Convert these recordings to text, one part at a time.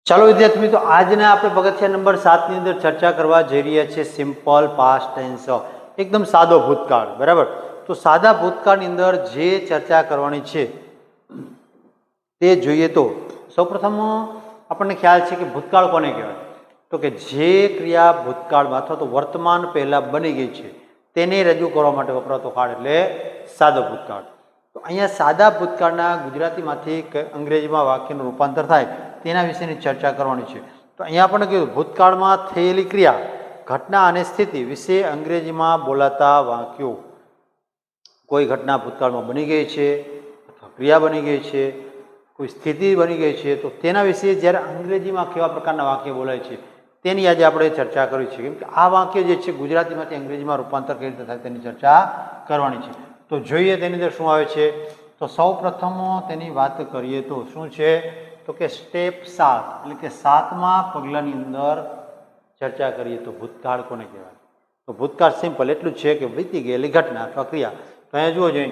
ચાલો વિદ્યાર્થી મિત્રો, આજના આપણે પગથિયા નંબર 7 ની અંદર ચર્ચા કરવા જઈ રહ્યા છીએ સિમ્પલ પાસ્ટ ટેન્સ, એકદમ સાદો ભૂતકાળ. બરાબર. તો સાદા ભૂતકાળની અંદર જે ચર્ચા કરવાની છે તે જોઈએ તો સૌપ્રથમ આપણને ખ્યાલ છે કે ભૂતકાળ કોને કહેવાય? તો કે જે ક્રિયા ભૂતકાળમાં અથવા તો વર્તમાન પહેલા બની ગઈ છે તેને રજૂ કરવા માટે વપરાતો કાળ એટલે સાદો ભૂતકાળ. તો અહીંયા સાદા ભૂતકાળના ગુજરાતીમાંથી અંગ્રેજીમાં વાક્યનું રૂપાંતર થાય તેના વિશેની ચર્ચા કરવાની છે. તો અહીંયા આપણને કીધું ભૂતકાળમાં થયેલી ક્રિયા, ઘટના અને સ્થિતિ વિશે અંગ્રેજીમાં બોલાતા વાક્યો. કોઈ ઘટના ભૂતકાળમાં બની ગઈ છે અથવા ક્રિયા બની ગઈ છે, કોઈ સ્થિતિ બની ગઈ છે, તો તેના વિશે જ્યારે અંગ્રેજીમાં કેવા પ્રકારના વાક્ય બોલાય છે તેની આજે આપણે ચર્ચા કરવી છે. કેમ કે આ વાક્ય જે છે ગુજરાતીમાંથી અંગ્રેજીમાં રૂપાંતર કઈ રીતે થાય તેની ચર્ચા કરવાની છે. તો જોઈએ તેની અંદર શું આવે છે. તો સૌ પ્રથમ તેની વાત કરીએ તો શું છે, તો કે સ્ટેપ 7 એટલે કે 7મા પગલાની અંદર ચર્ચા કરીએ તો ભૂતકાળ કોને કહેવાય? તો ભૂતકાળ સિમ્પલ એટલું જ છે કે વીતી ગયેલી ઘટના અથવા ક્રિયા. તો અહીંયા જુઓ જોઈએ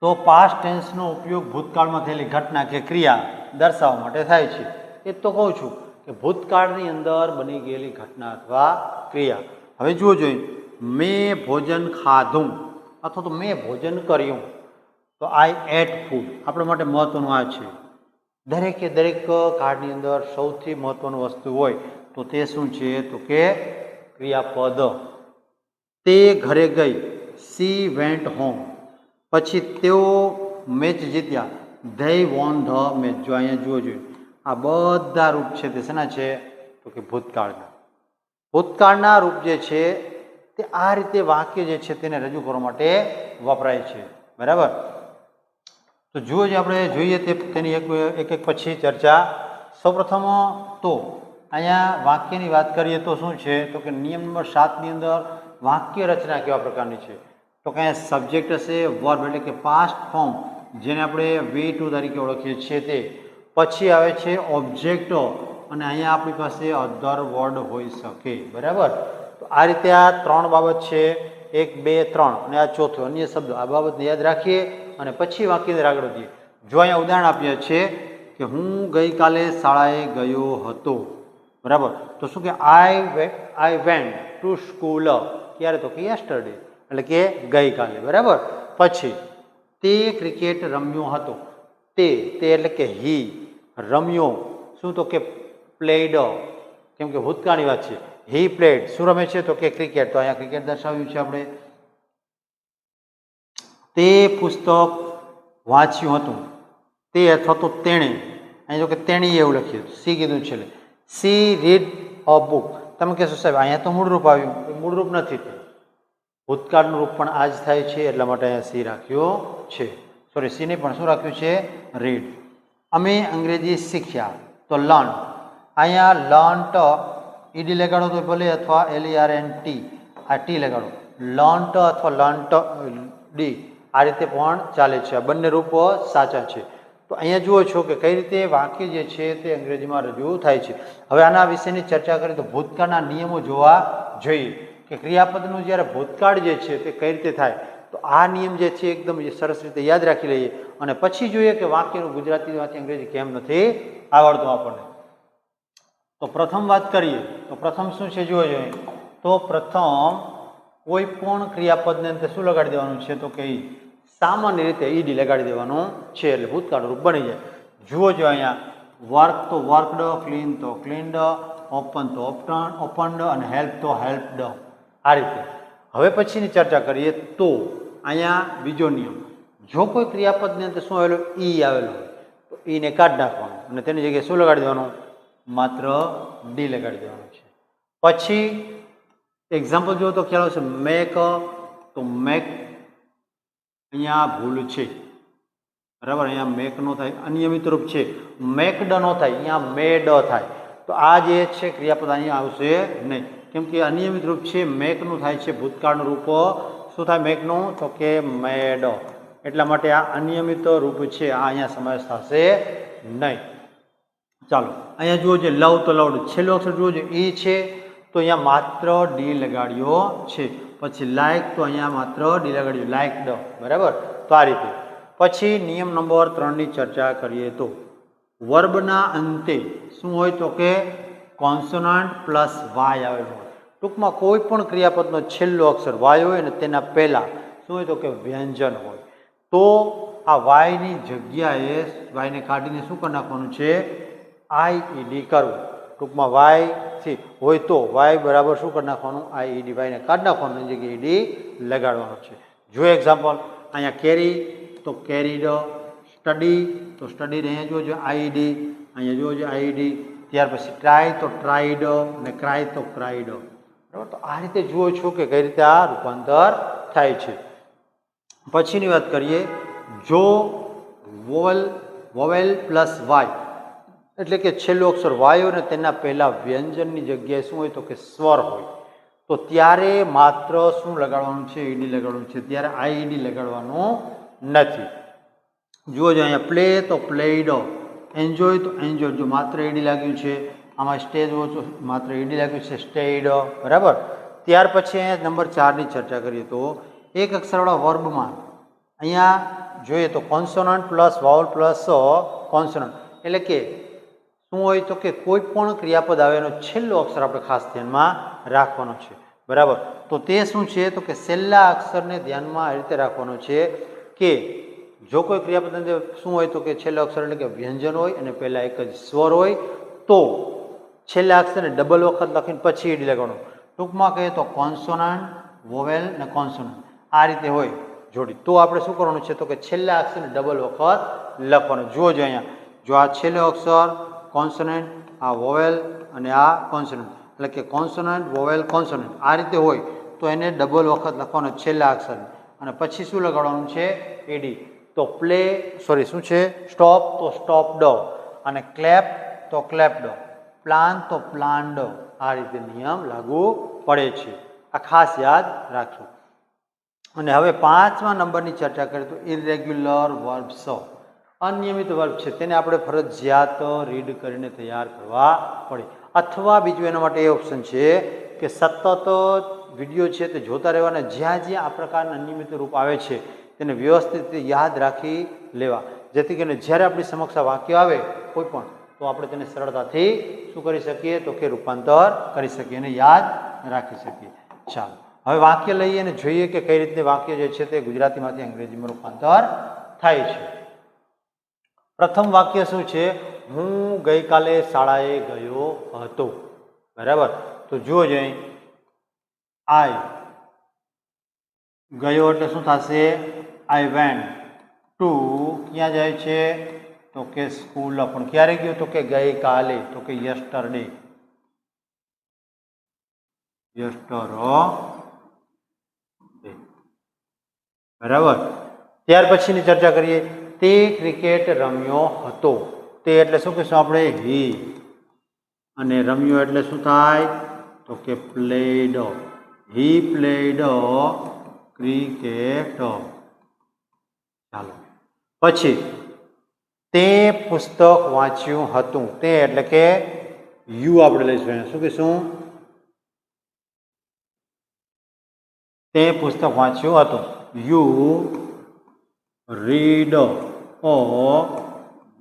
તો પાસ્ટ ટેન્સનો ઉપયોગ ભૂતકાળમાં થયેલી ઘટના કે ક્રિયા દર્શાવવા માટે થાય છે. એ તો કહું છું કે ભૂતકાળની અંદર બની ગયેલી ઘટના અથવા ક્રિયા. હવે જુઓ જોઈએ, મેં ભોજન ખાધું અથવા તો મેં ભોજન કર્યું. તો આઈ એટ ફૂડ આપણા માટે મહત્વનું આ છે. દરેકે દરેક કાળની અંદર સૌથી મહત્વનું વસ્તુ હોય તો તે શું છે, તો કે ક્રિયાપદ. તે ઘરે ગઈ, સી વેન્ટ હોમ. પછી તેઓ મેચ જીત્યા, ધે વોન ધ મેચ. જો અહીંયા જુઓ જોઈએ, આ બધા રૂપ છે તે શેના છે, તો કે ભૂતકાળના. ભૂતકાળના રૂપ જે છે તે આ રીતે વાક્ય જે છે તેને રજૂ કરવા માટે વપરાય છે. બરાબર. તો જુઓ જે આપણે જોઈએ તેની એક એક પછી ચર્ચા. સૌપ્રથમ તો અહીંયા વાક્યની વાત કરીએ તો શું છે, તો કે નિયમ નંબર 7ની અંદર વાક્ય રચના કેવા પ્રકારની છે. તો કે અહીંયા સબ્જેક્ટ હશે, વર્બ એટલે કે પાસ્ટ ફોર્મ જેને આપણે V2 તરીકે ઓળખીએ છીએ તે. પછી આવે છે ઓબ્જેક્ટ અને અહીંયા આપણી પાસે અધર વર્ડ હોઈ શકે. બરાબર. તો આ રીતે આ 3 બાબત છે, 1 2 3 અને આ ચોથું અન્ય શબ્દ. આ બાબતને યાદ રાખીએ અને પછી વાક્યની આગળ વધીએ. જો અહીંયા ઉદાહરણ આપીએ છે કે હું ગઈકાલે શાળાએ ગયો હતો. બરાબર. તો શું કે આઈ વેન્ટ ટુ સ્કૂલ. ક્યારે? તો કે યસ્ટરડે એટલે કે ગઈકાલે. બરાબર. પછી તે ક્રિકેટ રમ્યો હતો. તે એટલે કે હી. રમ્યો શું? તો કે પ્લેડ. કેમ કે ભૂતકાળની વાત છે. He played. શું રમે છે? તો કે ક્રિકેટ. તો અહીંયા ક્રિકેટ દર્શાવ્યું છે આપણે. તે પુસ્તક વાંચ્યું હતું. તે અથવા તો તેણે. અહીં જો કે તેણીએ એવું લખ્યું, સી કીધું છે. C read a book. તમે કહેશો સાહેબ અહીંયા તો મૂળરૂપ આવ્યું. મૂળરૂપ નથી, ભૂતકાળનું રૂપ પણ આ જ થાય છે એટલા માટે અહીંયા સી રાખ્યો છે. સોરી, સી નહીં પણ શું રાખ્યું છે? રીડ. અમે અંગ્રેજી શીખ્યા. તો લર્ન. અહીંયા લર્ન્ટ ઈડી લગાડો તો ભલે અથવા LERNT આ ટી લગાડો. લર્ન્ટ અથવા લર્ન્ટ ડી આ રીતે પણ ચાલે છે. આ બંને રૂપો સાચા છે. તો અહીંયા જુઓ છો કે કઈ રીતે વાક્ય જે છે તે અંગ્રેજીમાં રજૂ થાય છે. હવે આના વિશેની ચર્ચા કરીએ તો ભૂતકાળના નિયમો જોવા જોઈએ કે ક્રિયાપદનું જ્યારે ભૂતકાળ જે છે તે કઈ રીતે થાય. તો આ નિયમ જે છે એકદમ સરસ રીતે યાદ રાખી લઈએ અને પછી જોઈએ કે વાક્યનું ગુજરાતીમાંથી અંગ્રેજી કેમ નથી આવડતું આપણને. તો પ્રથમ વાત કરીએ તો પ્રથમ શું છે જુઓ જોઈએ. તો પ્રથમ કોઈ પણ ક્રિયાપદને અંતે શું લગાડી દેવાનું છે, તો કે સામાન્ય રીતે ઈડી લગાડી દેવાનું છે એટલે ભૂતકાળ રૂપ બની જાય. જુઓ જો અહીંયા વર્ક તો વર્કડ, ક્લીન તો ક્લીન્ડ, ઓપન તો ઓપન્ડ અને હેલ્પ તો હેલ્પડ. આ રીતે. હવે પછીની ચર્ચા કરીએ તો અહીંયા બીજો નિયમ, જો કોઈ ક્રિયાપદની અંદર શું આવેલું? ઈ આવેલું હોય તો ઈને કાઢી નાખવાનું અને તેની જગ્યાએ શું લગાડી દેવાનું? માત્ર ડી લગાડી દેવાનું છે. પછી એક્ઝામ્પલ જુઓ તો ખ્યાલ આવશે. મેક તો મેક અહીંયા ભૂલ છે. બરાબર. અહીંયા મેક નો થાય, અનિયમિત રૂપ છે. મેકડ નો થાય, અહીંયા મેડ થાય. તો આ જે છે ક્રિયાપદ અહીંયા આવશે નહીં, કેમ કે અનિયમિત રૂપ છે. મેકનું થાય છે ભૂતકાળનું રૂપ. શું થાય મેકનું? તો કે મેડ. એટલા માટે આ અનિયમિત રૂપ છે, આ અહીંયા સમાવેશ થશે નહીં. ચાલો અહીંયા જુઓ જે લવ તો લવડ. છેલ્લો અક્ષર જુઓ જે ઈ છે તો અહીંયા માત્ર ડી લગાડ્યો છે. પછી લાઇક તો અહીંયા માત્ર ડી લગાડ્યું, લાઇકડ. બરાબર. તો આ રીતે. પછી નિયમ નંબર 3ની ચર્ચા કરીએ તો વર્બના અંતે શું હોય તો કે કોન્સોનન્ટ પ્લસ વાય આવેલું હોય. ટૂંકમાં કોઈ પણ ક્રિયાપદનો છેલ્લો અક્ષર વાય હોય ને તેના પહેલાં શું હોય તો કે વ્યંજન હોય. તો આ વાયની જગ્યાએ વાયને કાઢીને શું કરી નાખવાનું છે? આઈઈડી કરવું. ટૂંકમાં વાયથી હોય તો વાય બરાબર શું કરી નાખવાનું? આઈઈડી. વાયને કાઢી નાખવાનું, એની જગ્યાએ ઈડી લગાડવાનું છે. જો એક્ઝામ્પલ અહીંયા કેરી તો કેરીડ, સ્ટડી તો સ્ટડીડ, અહીંયા જોજો આઈઈડી, અહીંયા જોજો આઈઈડી. ત્યાર પછી ટ્રાય તો ટ્રાઈડ અને ક્રાય તો ક્રાઈડ. બરાબર, તો આ રીતે જુઓ છો કે કઈ રીતે આ રૂપાંતર થાય છે. પછીની વાત કરીએ, જો વોવેલ પ્લસ વાય એટલે કે છેલ્લો અક્ષર વાય હોય ને તેના પહેલા વ્યંજનની જગ્યાએ શું હોય તો કે સ્વર હોય, તો ત્યારે માત્ર શું લગાડવાનું છે? ઈડી લગાડવાનું છે. ત્યારે આઈઈડી લગાડવાનું નથી. જુઓ જો અહીંયા પ્લે તો પ્લેઇડ, એન્જોય તો એન્જોય, જો માત્ર ઈડી લાગ્યું છે. આમાં સ્ટે જુઓ તો માત્ર ઈડી લાગ્યું છે, સ્ટેઇડ. બરાબર. ત્યાર પછી અહીંયા નંબર 4ની ચર્ચા કરીએ તો એક અક્ષરવાળા વર્બમાં અહીંયા જોઈએ તો કોન્સોનન્ટ પ્લસ વાવલ પ્લસ કોન્સોનન્ટ એટલે કે શું હોય તો કે કોઈ પણ ક્રિયાપદ આવે એનો છેલ્લો અક્ષર આપણે ખાસ ધ્યાનમાં રાખવાનો છે. બરાબર, તો તે શું છે તો કે છેલ્લા અક્ષરને ધ્યાનમાં આ રીતે રાખવાનો છે કે જો કોઈ ક્રિયાપદ અંદર શું હોય તો કે છેલ્લો અક્ષર એટલે કે વ્યંજન હોય અને પહેલાં એક જ સ્વર હોય તો છેલ્લા અક્ષરને ડબલ વખત લખીને પછી ઈડી લગાડવાનું. ટૂંકમાં કહીએ તો કોન્સોનન્ટ, વોવેલ અને કોન્સોનન્ટ આ રીતે હોય જોડી. તો આપણે શું કરવાનું છે તો કે છેલ્લા અક્ષરને ડબલ વખત લખવાનું. જુઓ જો અહીંયા, જો આ છેલ્લો અક્ષર કોન્સોનન્ટ, આ વોવેલ અને આ કોન્સોનન્ટ એટલે કે કોન્સોનન્ટ વોવેલ કોન્સોનન્ટ આ રીતે હોય તો એને ડબલ વખત લખવાનો છેલ્લા અક્ષરને, અને પછી શું લગાડવાનું છે? ઈડી. તો પ્લે શું છે? સ્ટોપ તો સ્ટોપડ, અને ક્લેપ તો ક્લેપડ, પ્લાન તો પ્લાન્ડ. આ રીતે નિયમ લાગુ પડે છે. આ ખાસ યાદ રાખજો. અને હવે 5મા નંબરની ચર્ચા કરીએ તો ઇરેગ્યુલર વર્બ્સ, અનિયમિત વર્બ છે, તેને આપણે ફરજિયાત રીડ કરીને તૈયાર કરવા પડે. અથવા બીજું એના માટે એ ઓપ્શન છે કે સતત વિડીયો છે તે જોતા રહેવાના, જ્યાં જ્યાં આ પ્રકારના અનિયમિત રૂપ આવે છે તેને વ્યવસ્થિત રીતે યાદ રાખી લેવા, જેથી કરીને જ્યારે આપણી સમક્ષ આ વાક્ય આવે કોઈ પણ તો આપણે તેને સરળતાથી શું કરી શકીએ તો કે રૂપાંતર કરી શકીએ અને યાદ રાખી શકીએ. ચાલો હવે વાક્ય લઈએ અને જોઈએ કે કઈ રીતે વાક્ય જે છે તે ગુજરાતીમાંથી અંગ્રેજીમાં રૂપાંતર થાય છે. પ્રથમ વાક્ય શું છે? હું ગઈકાલે શાળાએ ગયો હતો. બરાબર, તો જુઓ જઈ આઈ ગયો એટલે શું થશે? આઈ વેન્ટ ટુ, ક્યાં જાય છે તો કે સ્કૂલ. પણ ક્યારે ગયો તો કે ગઈકાલે, તો કે યસ્ટરડે. બરાબર. ત્યાર પછીની ચર્ચા કરીએ, તે ક્રિકેટ રમ્યો હતો. તે એટલે શું કહીશું આપણે? હી. અને રમ્યો એટલે શું થાય તો કે પ્લેડ. He played cricket. ચાલો પછી તે પુસ્તક વાંચ્યું હતું. તે એટલે કે યુ આપણે લઈશું. શું કહીશું? તે પુસ્તક વાંચ્યું હતું. You read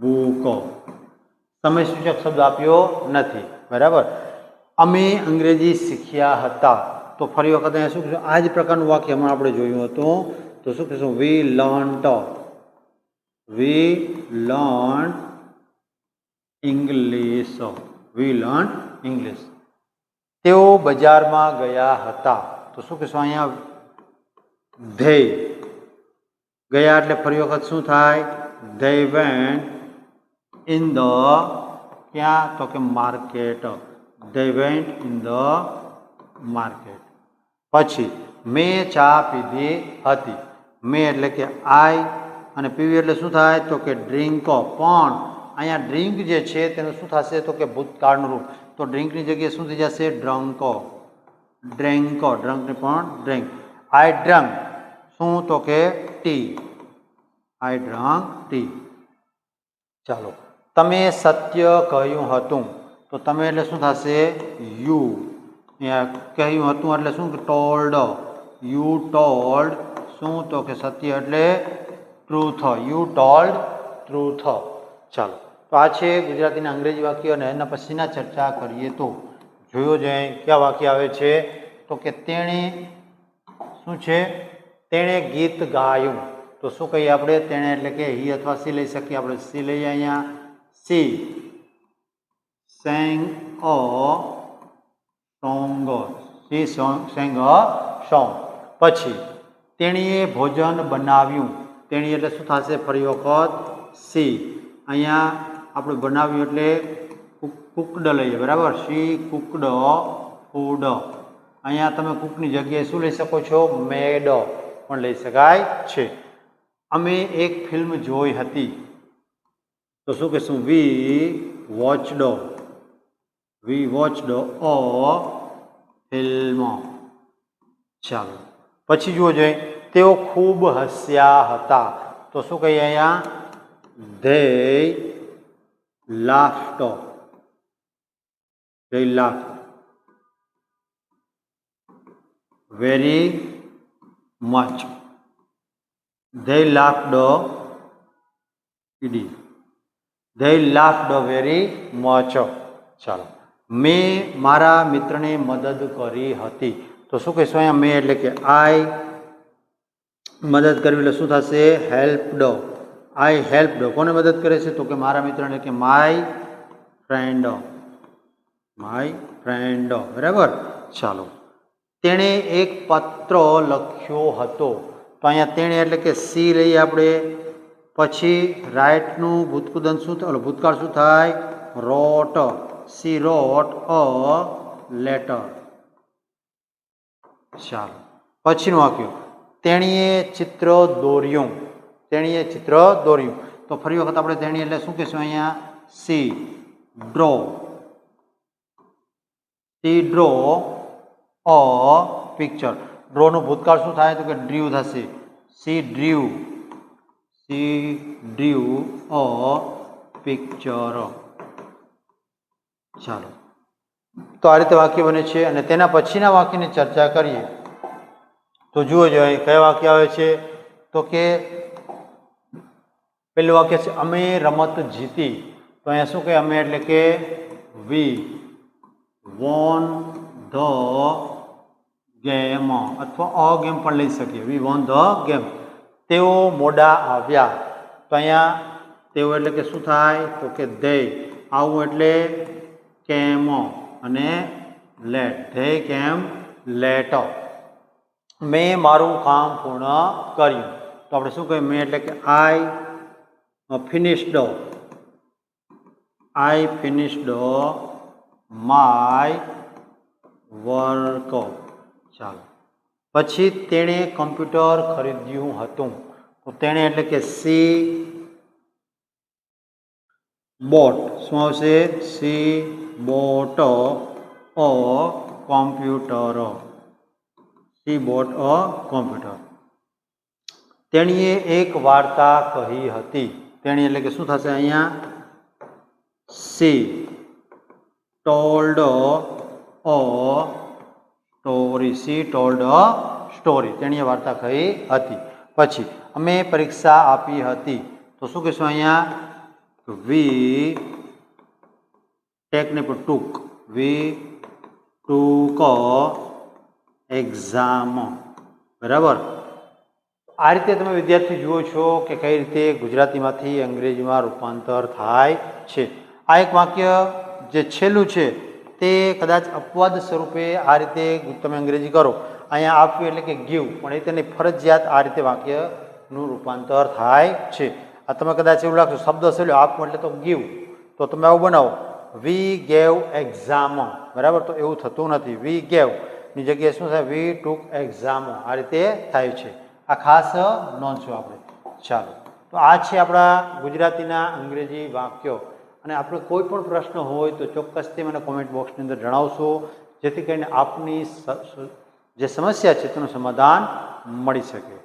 book. સમય સૂચક શબ્દ આપ્યો નથી. બરાબર. અમે અંગ્રેજી શીખ્યા હતા. તો ફરી વખત અહીંયા શું કહીશું? આ જ પ્રકારનું વાક્ય હમણાં આપણે જોયું હતું. તો શું કહીશું? વી લર્ન્ટ ઇંગ્લિશ. વી લર્ન્ટ ઇંગ્લિશ. તેઓ બજારમાં ગયા હતા. તો શું કહીશું અહીંયા? ધે. ગયા એટલે ફરી વખત શું થાય? ધે વેન્ટ ઇન ધ, ક્યાં તો કે market. They went in the market. પછી મેં ચા પીધી હતી. મેં એટલે કે આઈ, અને પીવી એટલે શું થાય તો કે ડ્રિંક. પણ અહીંયા ડ્રિંક જે છે તેનું શું થશે તો કે ભૂતકાળનું રૂપ. તો ડ્રિંકની જગ્યાએ શું થઈ જશે? ડ્રંક. ડ્રેન્ક. ડ્રંકને પણ ડ્રિંક. આઈ ડ્રંક શું તો કે ટી. આઈ ડ્રંક ટી. ચાલો, તમે સત્ય કહ્યું હતું. તો તમે એટલે શું થશે? યુ. કહ્યું હતું એટલે શું? ટોલ્ડ. યુ ટોલ્ડ શું તો કે સત્ય એટલે ટ્રુથ. You told truth. ચાલો તો આ છે ગુજરાતીના અંગ્રેજી વાક્ય અને એના પછીના ચર્ચા કરીએ તો જોયો જાય કયા વાક્ય આવે છે તો કે તેણે શું છે તેણે ગીત ગાયું તો શું કહીએ આપણે તેણે એટલે કે હી અથવા સી લઈ શકીએ આપણે સી લઈએ અહીંયા C sang a song she sang a song પછી તેણીએ ભોજન બનાવ્યું તેણી એટલે શું થશે ફરી વખત સી અહીંયા આપણે બનાવ્યું એટલે કુકડ લઈએ બરાબર શી કુકડ ફૂડ અહીંયા તમે કુકની જગ્યાએ શું લઈ શકો છો મેડ પણ લઈ શકાય છે અમે એક ફિલ્મ જોઈ હતી તો શું કહેશું વી વોચડ અ ફિલ્મ ચાલો પછી જુઓ જોઈએ તેઓ ખૂબ હસ્યા હતા તો શું કહીએ અહીંયા they લાફ્ટ very much they laughed very much ચાલો મેં મારા મિત્રને મદદ કરી હતી તો શું કહીશું અહીંયા મેં એટલે કે આઈ મદદ કરવી એટલે શું થશે હેલ્પડ આઈ હેલ્પડ કોને મદદ કરે છે તો કે મારા મિત્રને કે માય ફ્રેન્ડ બરાબર ચાલો તેણે એક પત્ર લખ્યો હતો તો અહીંયા તેણે એટલે કે સી લઈએ આપણે પછી રાઇટનું ભૂતકાળ શું થાય રોટ સી રોટ અ લેટર ચાલો પછીનું વાક્ય તેણીએ ચિત્ર દોર્યું તો ફરી વખત આપણે તેણી એટલે શું કહીશું અહીંયા સી ડ્રો અ પિક્ચર ડ્રોનું ભૂતકાળ શું થાય તો કે ડ્રીવ થશે સી ડ્રીવ અ પિક્ચર ચાલો તો આ રીતે વાક્ય બને છે અને તેના પછીના વાક્યની ચર્ચા કરીએ તો જુઓ જોઈએ કયા વાક્ય આવે છે તો કે પેલું વાક્ય છે અમે રમત જીતી તો અહીંયા શું કહે અમે એટલે કે વી વોન ધ ગેમ અથવા અ ગેમ પણ લઈ શકીએ વી વોન ધ ગેમ તેઓ મોડા આવ્યા તો અહીંયા તેઓ એટલે કે શું થાય તો કે દે આવું એટલે કેમ અને લેટ ધે કેમ લેટ મેં મારું કામ પૂર્ણ કર્યું તો આપણે શું કહીએ મેં એટલે કે આઈ ફિનિશ્ડ માય વર્ક ચાલો પછી તેણે કમ્પ્યુટર ખરીદ્યું હતું તો તેણે એટલે કે સી બોટ શું આવશે સી બોટ અ કોમ્પ્યુટર તેણીએ એક વાર્તા કહી હતી તેણી એટલે કે શું થશે અહીંયા સી ટોલ્ડ અ સ્ટોરી તેણીએ વાર્તા કહી હતી પછી અમે પરીક્ષા આપી હતી તો શું કહીશું અહીંયા વી ટેકને પર વી ટૂક એક્ઝામ બરાબર આ રીતે તમે વિદ્યાર્થી જુઓ છો કે કઈ રીતે ગુજરાતીમાંથી અંગ્રેજીમાં રૂપાંતર થાય છે આ એક વાક્ય જે છેલ્લું છે તે કદાચ અપવાદ સ્વરૂપે આ રીતે તમે અંગ્રેજી કરો અહીંયા આપ્યું એટલે કે ગીવ પણ એ તેને ફરજિયાત આ રીતે વાક્યનું રૂપાંતર થાય છે આ તમે કદાચ એવું લાગશો શબ્દ શૈલી આપવું એટલે તો ગીવ તો તમે આવું બનાવો વી ગેવ એક્ઝામ બરાબર તો એવું થતું નથી વી ગેવની જગ્યાએ શું થાય વી ટુક એક્ઝામ આ રીતે થાય છે આ ખાસ નોંધશું આપણે ચાલો તો આ છે આપણા ગુજરાતીના અંગ્રેજી વાક્યો અને આપણે કોઈ પણ પ્રશ્ન હોય તો ચોક્કસથી મને કોમેન્ટ બોક્સની અંદર જણાવશો જેથી કરીને આપની જે સમસ્યા છે તેનું સમાધાન મળી શકે